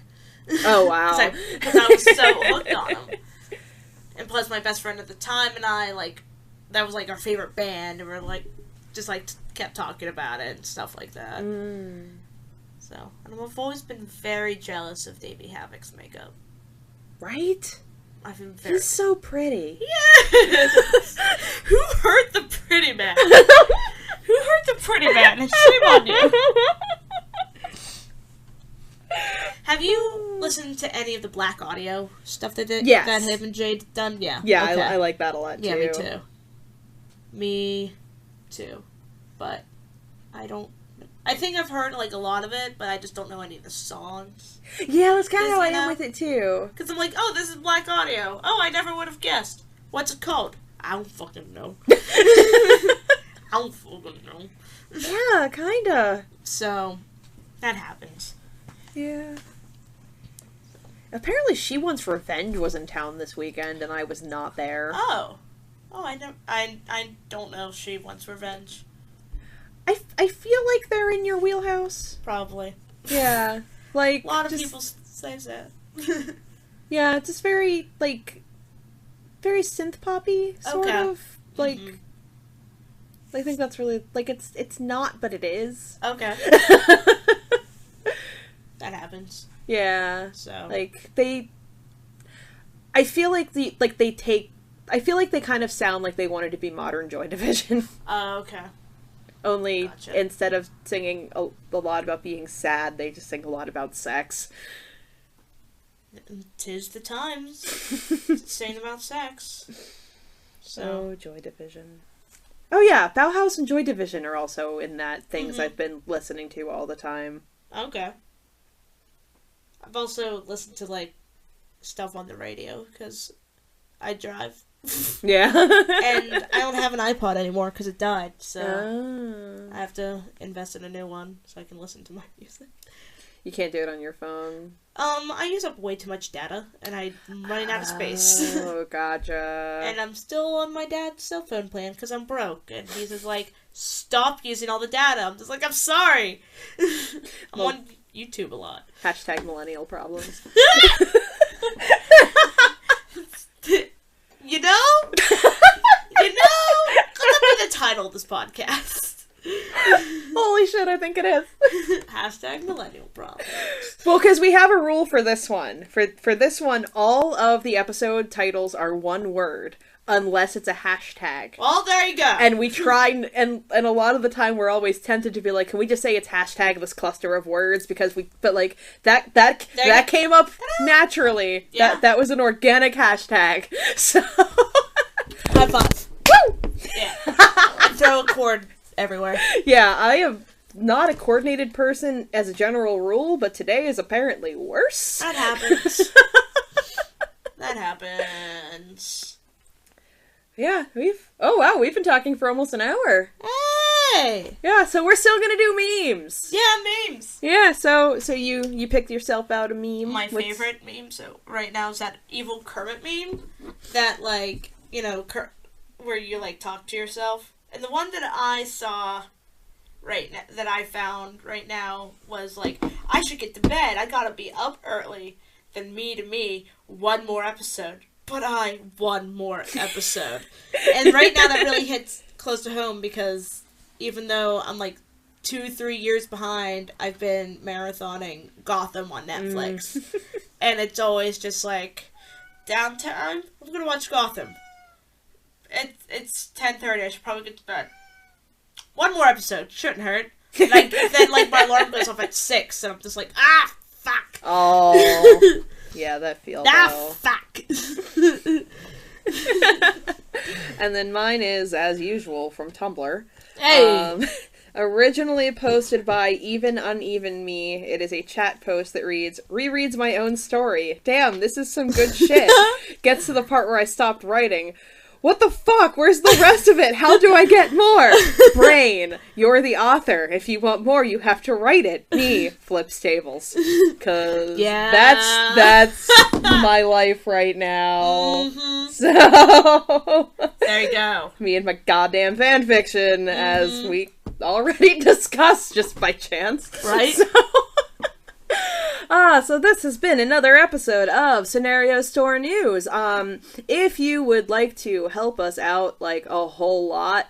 B: Oh, wow.
C: Because I was so hooked on them. And plus, my best friend at the time and I, like, that was, like, our favorite band, and we're, like, just, like, kept talking about it and stuff like that. So, and I've always been very jealous of Davey Havoc's makeup.
B: Right?
C: I've been very...
B: He's so pretty.
C: Yes! Who hurt the pretty man? Who hurt the pretty man? And shame on you. Have you listened to any of the Black Audio stuff that that him and Jade done? Yeah.
B: Yeah, okay. I like that a lot, too.
C: Yeah, me too. Me too. But I think I've heard, like, a lot of it, but I just don't know any of the songs.
B: Yeah, that's kind of how I am with it, too.
C: Because I'm like, oh, this is Black Audio. Oh, I never would have guessed. What's it called? I don't fucking know. I don't fucking know.
B: Yeah, kinda.
C: So, that happens.
B: Yeah. Apparently She Wants Revenge was in town this weekend, and I was not there.
C: Oh, I don't know if She Wants Revenge.
B: I feel like they're in your wheelhouse.
C: Probably.
B: Yeah. Like,
C: a lot of people say that.
B: Yeah, it's just very, like, very synth-poppy, sort of. Like, I think that's really, like, it's not, but it is.
C: Okay. That happens.
B: Yeah.
C: So.
B: Like, I feel like they kind of sound like they wanted to be modern Joy Division.
C: Oh, okay.
B: Only, instead of singing a lot about being sad, they just sing a lot about sex.
C: 'Tis the times. Sing about sex.
B: So, Joy Division. Oh yeah, Bauhaus and Joy Division are also in that things I've been listening to all the time.
C: Okay. I've also listened to, like, stuff on the radio, because I drive.
B: Yeah.
C: And I don't have an iPod anymore because it died, so I have to invest in a new one so I can listen to my music.
B: You can't do it on your phone?
C: I use up way too much data, and I'm running out of space.
B: Oh, gotcha.
C: And I'm still on my dad's cell phone plan because I'm broke, and he's just like, stop using all the data. I'm just like, I'm sorry. I'm on YouTube a lot.
B: Hashtag millennial problems.
C: You know? That'll be the title of this podcast.
B: Holy shit, I think it is.
C: Hashtag millennial problems.
B: Well, because we have a rule for this one. For this one, all of the episode titles are one word, unless it's a hashtag.
C: Well, there you go.
B: And we try, and a lot of the time we're always tempted to be like, can we just say it's hashtag this cluster of words? Because but like, that came up naturally.
C: Yeah.
B: That was an organic hashtag. So.
C: High five.
B: Woo!
C: Yeah. Throw a cord everywhere.
B: Yeah, I am not a coordinated person as a general rule, but today is apparently worse.
C: That happens. That happens.
B: Yeah, we've been talking for almost an hour.
C: Hey!
B: Yeah, so we're still gonna do memes.
C: Yeah, memes.
B: Yeah, so you picked yourself out a meme.
C: My favorite meme, so right now, is that evil Kermit meme that, like, you know, where you, like, talk to yourself. And the one that I saw that I found right now was, like, I should get to bed. I gotta be up early. Then me to me, one more episode. But one more episode. And right now that really hits close to home because even though I'm like 2-3 years behind, I've been marathoning Gotham on Netflix. And it's always just like, downtime, I'm gonna watch Gotham. It's 10:30, I should probably get to bed. One more episode, shouldn't hurt. Then my alarm goes off at 6, and I'm just like, fuck.
B: Oh. Yeah, that feels.
C: Fuck.
B: And then mine is, as usual, from Tumblr.
C: Hey!
B: Originally posted by Even Uneven Me, it is a chat post that reads, rereads my own story. Damn, this is some good shit. Gets to the part where I stopped writing. What the fuck? Where's the rest of it? How do I get more? Brain, you're the author. If you want more, you have to write it. Me, flips tables. Cause that's my life right now. Mm-hmm. So
C: there you go.
B: Me and my goddamn fanfiction, as we already discussed just by chance.
C: Right?
B: So, So this has been another episode of Scenario Store News. If you would like to help us out, like, a whole lot,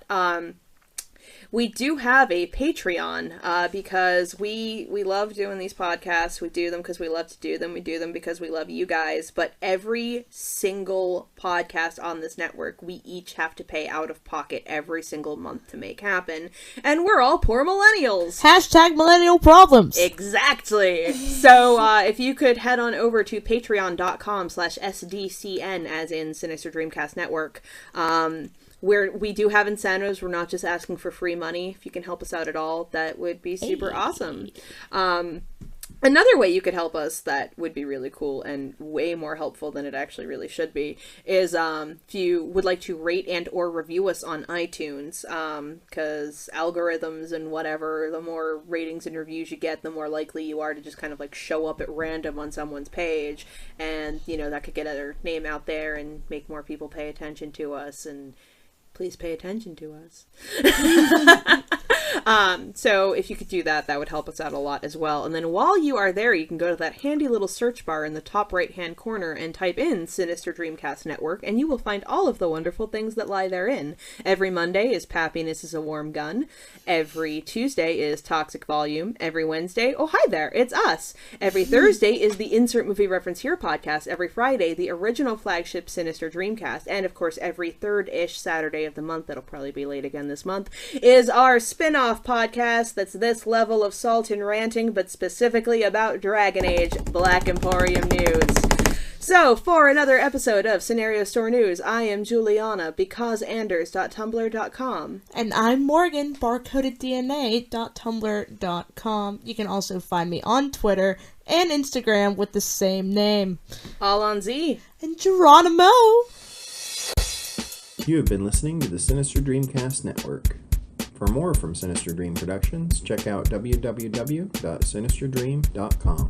B: we do have a Patreon, because we love doing these podcasts. We do them because we love to do them. We do them because we love you guys. But every single podcast on this network, we each have to pay out of pocket every single month to make happen. And we're all poor millennials.
C: Hashtag millennial problems.
B: Exactly. So, if you could head on over to patreon.com/SDCN, as in Sinister Dreamcast Network, where we do have incentives. We're not just asking for free money. If you can help us out at all, that would be super awesome. Another way you could help us that would be really cool and way more helpful than it actually really should be is if you would like to rate and or review us on iTunes, because algorithms and whatever, the more ratings and reviews you get, the more likely you are to just kind of like show up at random on someone's page, and you know, that could get our name out there and make more people pay attention to us, and please pay attention to us. So if you could do that, that would help us out a lot as well. And then while you are there, you can go to that handy little search bar in the top right-hand corner and type in Sinister Dreamcast Network, and you will find all of the wonderful things that lie therein. Every Monday is Pappiness is a Warm Gun. Every Tuesday is Toxic Volume. Every Wednesday, oh hi there, it's us. Every Thursday is the Insert Movie Reference Here podcast. Every Friday, the original flagship Sinister Dreamcast. And of course, every third-ish Saturday of the month, that'll probably be late again this month, is our spin-off podcast that's this level of salt and ranting, but specifically about Dragon Age Black Emporium news. So, for another episode of Scenario Store News, I am Julianna, becauseanders.tumblr.com.
C: And I'm Morgan, barcodedDNA.tumblr.com. You can also find me on Twitter and Instagram with the same name.
B: All on Z.
C: And Geronimo!
A: You have been listening to the Sinister Dreamcast Network. For more from Sinister Dream Productions, check out www.sinisterdream.com.